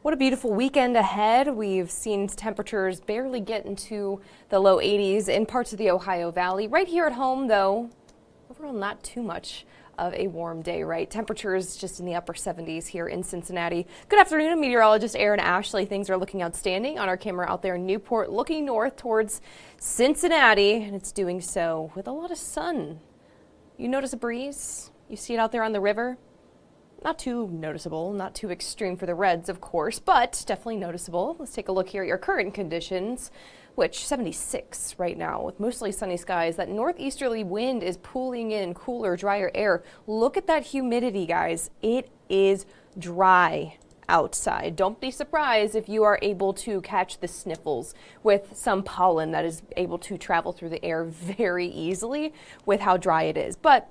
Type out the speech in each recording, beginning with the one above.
What a beautiful weekend ahead. We've seen temperatures barely get into the low 80s in parts of the Ohio Valley. Right here at home, though, overall not too much of a warm day, right? Temperatures just in the upper 70s here in Cincinnati. Good afternoon, I'm meteorologist Erin Ashley. Things are looking outstanding on our camera out there in Newport, looking north towards Cincinnati, and it's doing so with a lot of sun. You notice a breeze? You see it out there on the river? Not too noticeable, not too extreme for the Reds, of course, but definitely noticeable. Let's take a look here at your current conditions, which 76 right now with mostly sunny skies. That northeasterly wind is pulling in cooler, drier air. Look at that humidity, guys. It is dry outside. Don't be surprised if you are able to catch the sniffles with some pollen that is able to travel through the air very easily with how dry it is. But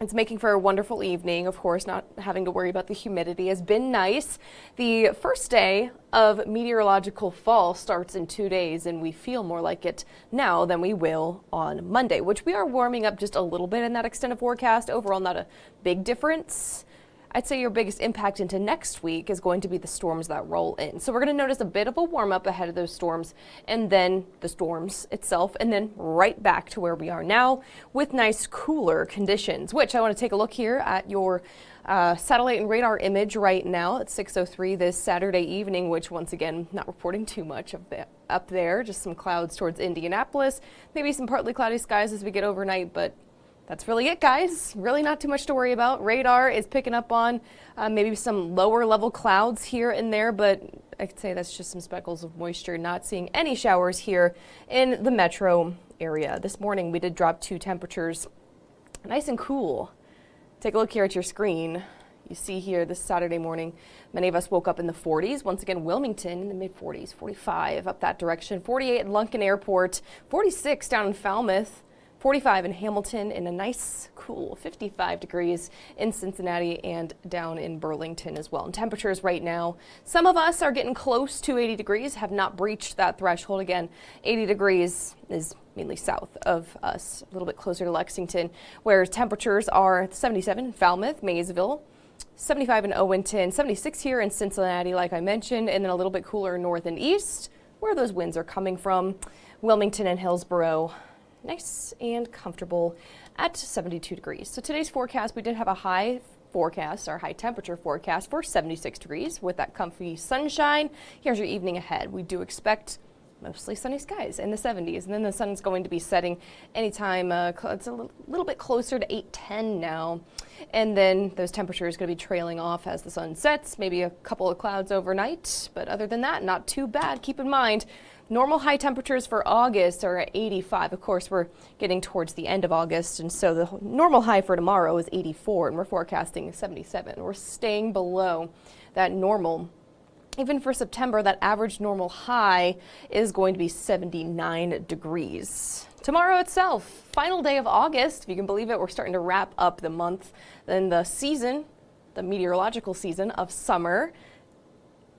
it's making for a wonderful evening. Of course, not having to worry about the humidity has been nice. The first day of meteorological fall starts in 2 days, and we feel more like it now than we will on Monday, which we are warming up just a little bit in that extended forecast. Overall, not a big difference. I'd say your biggest impact into next week is going to be the storms that roll in. So we're going to notice a bit of a warm up ahead of those storms, and then the storms itself, and then right back to where we are now with nice cooler conditions, which I want to take a look here at your satellite and radar image right now at 6:03 this Saturday evening, which once again, not reporting too much of up there, just some clouds towards Indianapolis, maybe some partly cloudy skies as we get overnight, but that's really it, guys. Really not too much to worry about. Radar is picking up on maybe some lower level clouds here and there, but I could say that's just some speckles of moisture. Not seeing any showers here in the metro area. This morning we did drop 2 temperatures nice and cool. Take a look here at your screen. You see here this Saturday morning, many of us woke up in the 40s. Once again, Wilmington in the mid 40s, 45 up that direction, 48 at Lunken Airport, 46 down in Falmouth, 45 in Hamilton, and a nice cool 55 degrees in Cincinnati and down in Burlington as well. And temperatures right now, some of us are getting close to 80 degrees, have not breached that threshold. Again, 80 degrees is mainly south of us, a little bit closer to Lexington, where temperatures are 77 in Falmouth, Maysville, 75 in Owenton, 76 here in Cincinnati, like I mentioned, and then a little bit cooler north and east, where those winds are coming from, Wilmington and Hillsborough. Nice and comfortable at 72 degrees. So today's forecast, we did have a high forecast, our high temperature forecast for 76 degrees with that comfy sunshine. Here's your evening ahead. We do expect mostly sunny skies in the 70s, and then the sun's going to be setting anytime. It's a little bit closer to 8:10 now, and then those temperatures going to be trailing off as the sun sets. Maybe a couple of clouds overnight, but other than that, not too bad. Keep in mind, normal high temperatures for August are at 85. Of course, we're getting towards the end of August, and so the normal high for tomorrow is 84, and we're forecasting 77. We're staying below that normal. Even for September, that average normal high is going to be 79 degrees. Tomorrow itself, final day of August, if you can believe it, we're starting to wrap up the month, then the season, the meteorological season of summer,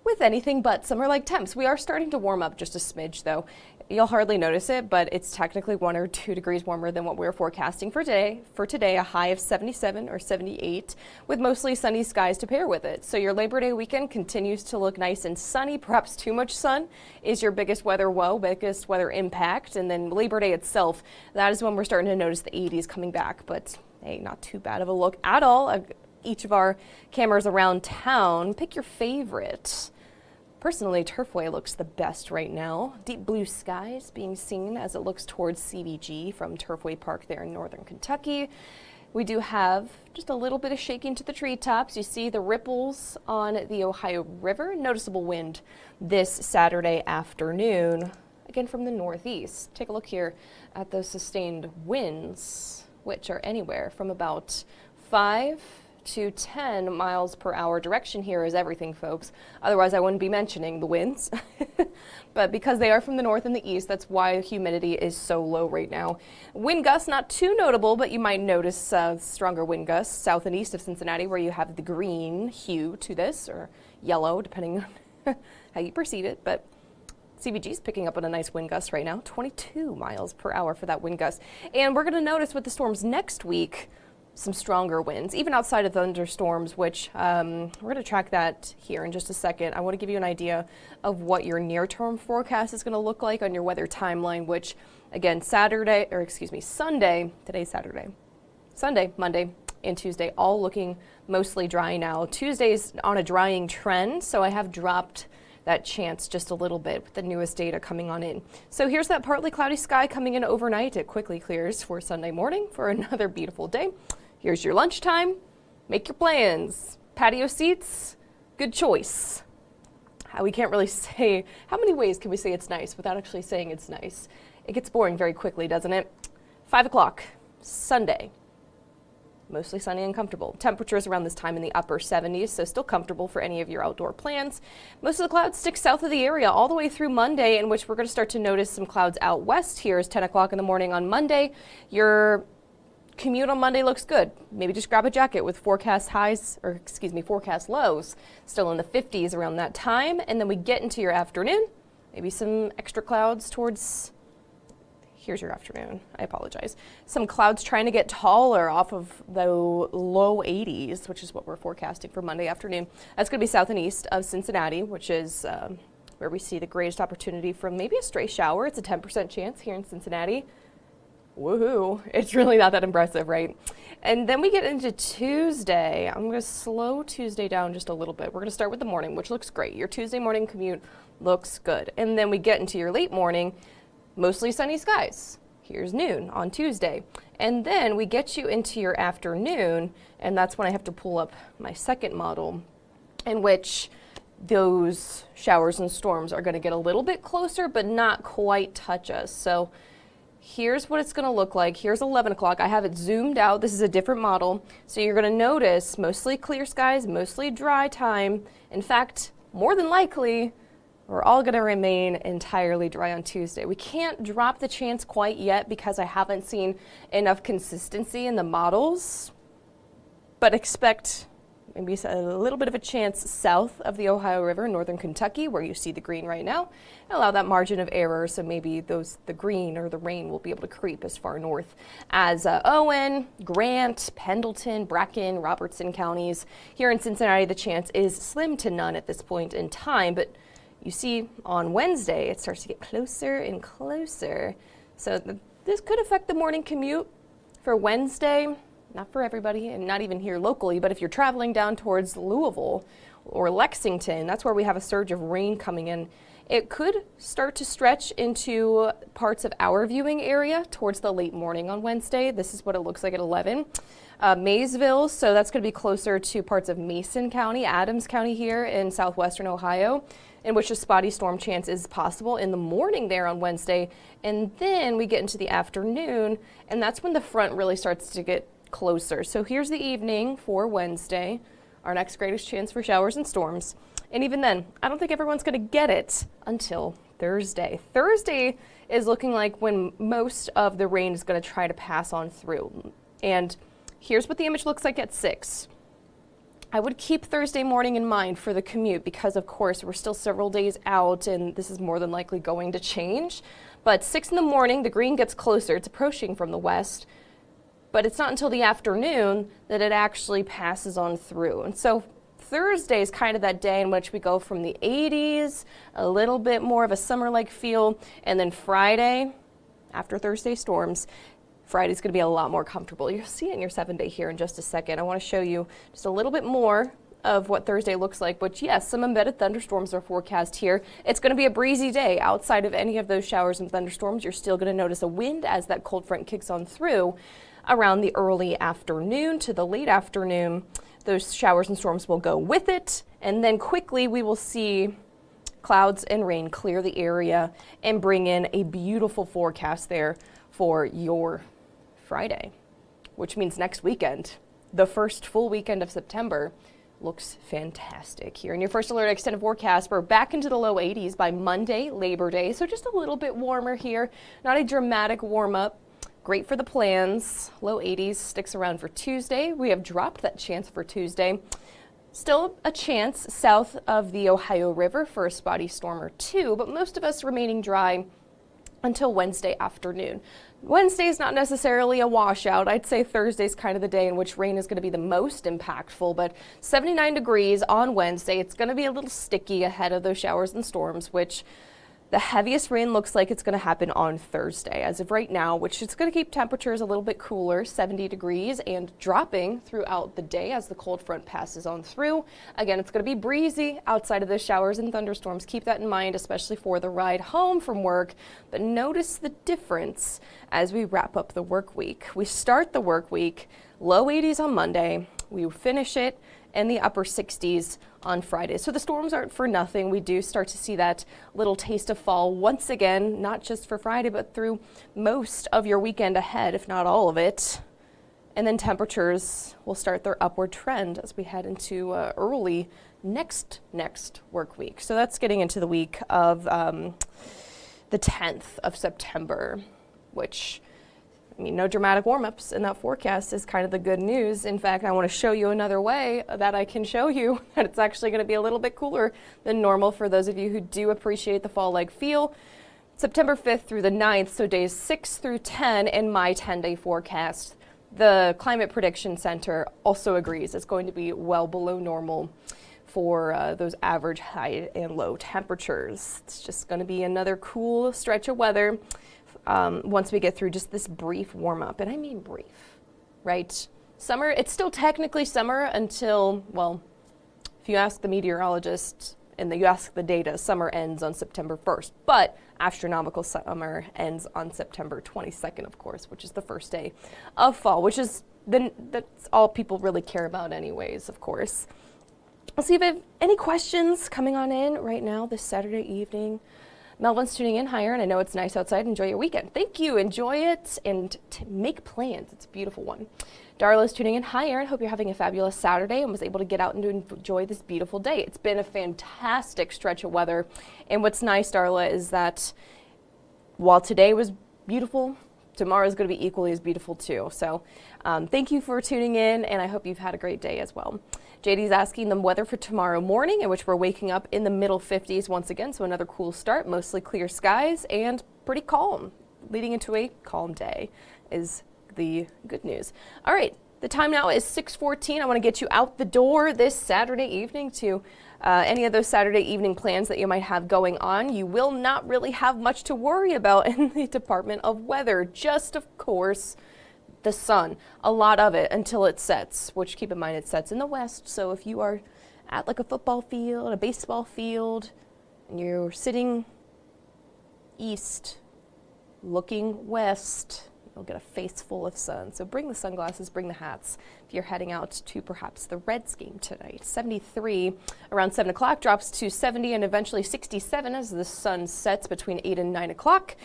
with anything but summer-like temps. We are starting to warm up just a smidge, though. You'll hardly notice it, but it's technically 1 or 2 degrees warmer than what we're forecasting for today. For today, a high of 77 or 78, with mostly sunny skies to pair with it. So your Labor Day weekend continues to look nice and sunny. Perhaps too much sun is your biggest weather woe, biggest weather impact. And then Labor Day itself, that is when we're starting to notice the 80s coming back. But hey, not too bad of a look at all. Each of our cameras around town, pick your favorite. Personally, Turfway looks the best right now. Deep blue skies being seen as it looks towards CVG from Turfway Park there in northern Kentucky. We do have just a little bit of shaking to the treetops. You see the ripples on the Ohio River. Noticeable wind this Saturday afternoon, again from the northeast. Take a look here at those sustained winds, which are anywhere from about 5 to 10 miles per hour. Direction here is everything, folks. Otherwise, I wouldn't be mentioning the winds. But because they are from the north and the east, that's why humidity is so low right now. Wind gusts, not too notable, but you might notice stronger wind gusts south and east of Cincinnati, where you have the green hue to this, or yellow, depending on how you perceive it. But CVG is picking up on a nice wind gust right now, 22 miles per hour for that wind gust. And we're going to notice with the storms next week, some stronger winds, even outside of thunderstorms, which we're going to track that here in just a second. I want to give you an idea of what your near-term forecast is going to look like on your weather timeline, which, again, Sunday, today's Saturday, Sunday, Monday, and Tuesday, all looking mostly dry now. Tuesday's on a drying trend, so I have dropped that chance just a little bit with the newest data coming on in. So here's that partly cloudy sky coming in overnight. It quickly clears for Sunday morning for another beautiful day. Here's your lunchtime. Make your plans. Patio seats, good choice. We can't really say, how many ways can we say it's nice without actually saying it's nice? It gets boring very quickly, doesn't it? 5 o'clock, Sunday. Mostly sunny and comfortable. Temperatures around this time in the upper 70s, so still comfortable for any of your outdoor plans. Most of the clouds stick south of the area all the way through Monday, in which we're going to start to notice some clouds out west here as 10 o'clock in the morning on Monday. Your commute on Monday looks good. Maybe just grab a jacket with forecast lows still in the 50s around that time. And then we get into your afternoon, maybe some extra clouds towards, here's your afternoon, I apologize. Some clouds trying to get taller off of the low 80s, which is what we're forecasting for Monday afternoon. That's going to be south and east of Cincinnati, which is where we see the greatest opportunity for maybe a stray shower. It's a 10% chance here in Cincinnati. Woohoo, it's really not that impressive, right? And then we get into Tuesday. I'm going to slow Tuesday down just a little bit. We're going to start with the morning, which looks great. Your Tuesday morning commute looks good. And then we get into your late morning, mostly sunny skies. Here's noon on Tuesday. And then we get you into your afternoon, and that's when I have to pull up my second model, in which those showers and storms are going to get a little bit closer, but not quite touch us. So here's what it's going to look like. Here's 11 o'clock. I have it zoomed out. This is a different model. So you're going to notice mostly clear skies, mostly dry time. In fact, more than likely, we're all going to remain entirely dry on Tuesday. We can't drop the chance quite yet because I haven't seen enough consistency in the models, but expect maybe a little bit of a chance south of the Ohio River, northern Kentucky, where you see the green right now. Allow that margin of error, so maybe the green or the rain will be able to creep as far north as Owen, Grant, Pendleton, Bracken, Robertson counties. Here in Cincinnati, the chance is slim to none at this point in time, but you see on Wednesday, it starts to get closer and closer. So this could affect the morning commute for Wednesday. Not for everybody, and not even here locally, but if you're traveling down towards Louisville or Lexington, that's where we have a surge of rain coming in. It could start to stretch into parts of our viewing area towards the late morning on Wednesday. This is what it looks like at 11. Maysville, so that's going to be closer to parts of Mason County, Adams County here in southwestern Ohio, in which a spotty storm chance is possible in the morning there on Wednesday. And then we get into the afternoon, and that's when the front really starts to get closer. So here's the evening for Wednesday, our next greatest chance for showers and storms. And even then, I don't think everyone's going to get it until Thursday. Thursday is looking like when most of the rain is going to try to pass on through. And here's what the image looks like at 6. I would keep Thursday morning in mind for the commute because, of course, we're still several days out and this is more than likely going to change. But 6 in the morning, the green gets closer. It's approaching from the west. But it's not until the afternoon that it actually passes on through. And so Thursday is kind of that day in which we go from the 80s, a little bit more of a summer-like feel, and then Friday, after Thursday storms, Friday's going to be a lot more comfortable. You'll see it in your 7-day here in just a second. I want to show you just a little bit more of what Thursday looks like, which yes, some embedded thunderstorms are forecast here. It's going to be a breezy day. Outside of any of those showers and thunderstorms, you're still going to notice a wind as that cold front kicks on through. Around the early afternoon to the late afternoon, those showers and storms will go with it, and then quickly we will see clouds and rain clear the area and bring in a beautiful forecast there for your Friday, which means next weekend, the first full weekend of September, looks fantastic here. In your first alert extended forecast, we're back into the low 80s by Monday, Labor Day, so just a little bit warmer here, not a dramatic warm up. Great for the plans. Low 80s sticks around for Tuesday. We have dropped that chance for Tuesday. Still a chance south of the Ohio River for a spotty storm or two, but most of us remaining dry until Wednesday afternoon. Wednesday is not necessarily a washout. I'd say Thursday's kind of the day in which rain is going to be the most impactful, but 79 degrees on Wednesday. It's going to be a little sticky ahead of those showers and storms, which the heaviest rain looks like it's going to happen on Thursday as of right now, which is going to keep temperatures a little bit cooler, 70 degrees, and dropping throughout the day as the cold front passes on through. Again, it's going to be breezy outside of the showers and thunderstorms. Keep that in mind, especially for the ride home from work. But notice the difference as we wrap up the work week. We start the work week low 80s on Monday. We finish it in the upper 60s on Friday. So the storms aren't for nothing. We do start to see that little taste of fall once again, not just for Friday, but through most of your weekend ahead, if not all of it. And then temperatures will start their upward trend as we head into early next work week. So that's getting into the week of the 10th of September, which, I mean, no dramatic warm-ups in that forecast is kind of the good news. In fact, I want to show you another way that I can show you that it's actually going to be a little bit cooler than normal for those of you who do appreciate the fall-like feel. September 5th through the 9th, so days 6 through 10 in my 10-day forecast. The Climate Prediction Center also agrees it's going to be well below normal for those average high and low temperatures. It's just going to be another cool stretch of weather. Once we get through just this brief warm-up, and I mean brief, right? Summer, it's still technically summer until, well, if you ask the meteorologist and you ask the data, summer ends on September 1st, but astronomical summer ends on September 22nd, of course, which is the first day of fall, which is that's all people really care about anyways, of course. I'll see if I have any questions coming on in right now this Saturday evening. Melvin's tuning in. Hi, Erin. I know it's nice outside. Enjoy your weekend. Thank you. Enjoy it and make plans. It's a beautiful one. Darla's tuning in. Hi, Erin. Hope you're having a fabulous Saturday and was able to get out and enjoy this beautiful day. It's been a fantastic stretch of weather. And what's nice, Darla, is that while today was beautiful, tomorrow is going to be equally as beautiful too. So thank you for tuning in, and I hope you've had a great day as well. JD's asking the weather for tomorrow morning, in which we're waking up in the middle 50s once again, so another cool start, mostly clear skies and pretty calm. Leading into a calm day is the good news. All right, the time now is 6:14. I want to get you out the door this Saturday evening to any of those Saturday evening plans that you might have going on. You will not really have much to worry about in the Department of Weather, just of course the sun, a lot of it until it sets, which keep in mind it sets in the west. So if you are at like a football field, a baseball field, and you're sitting east, looking west, you'll get a face full of sun. So bring the sunglasses, bring the hats if you're heading out to perhaps the Reds game tonight. 73 around 7 o'clock, drops to 70 and eventually 67 as the sun sets between 8 and 9 o'clock.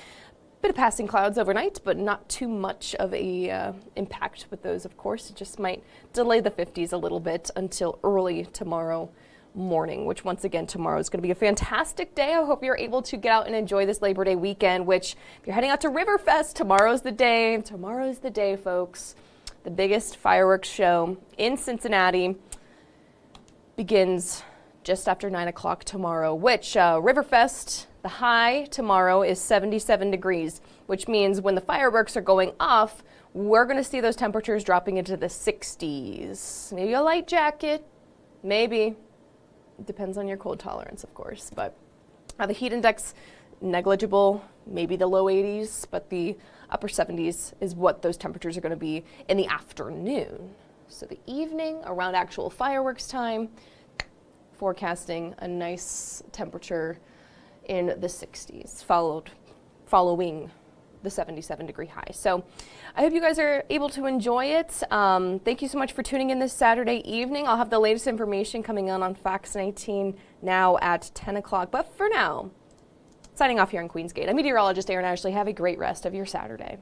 Bit of passing clouds overnight, but not too much of a impact with those, of course. It just might delay the 50s a little bit until early tomorrow morning, which once again, tomorrow is going to be a fantastic day. I hope you're able to get out and enjoy this Labor Day weekend, which if you're heading out to Riverfest, tomorrow's the day. Tomorrow's the day, folks. The biggest fireworks show in Cincinnati begins just after 9 o'clock tomorrow, which Riverfest, the high tomorrow is 77 degrees, which means when the fireworks are going off, we're going to see those temperatures dropping into the 60s. Maybe a light jacket, maybe. It depends on your cold tolerance, of course. But the heat index, negligible, maybe the low 80s, but the upper 70s is what those temperatures are going to be in the afternoon. So the evening, around actual fireworks time, forecasting a nice temperature in the 60s, following the 77-degree high. So I hope you guys are able to enjoy it. Thank you so much for tuning in this Saturday evening. I'll have the latest information coming on Fox 19 now at 10 o'clock. But for now, signing off here in Queensgate, I'm meteorologist Erin Ashley. Have a great rest of your Saturday.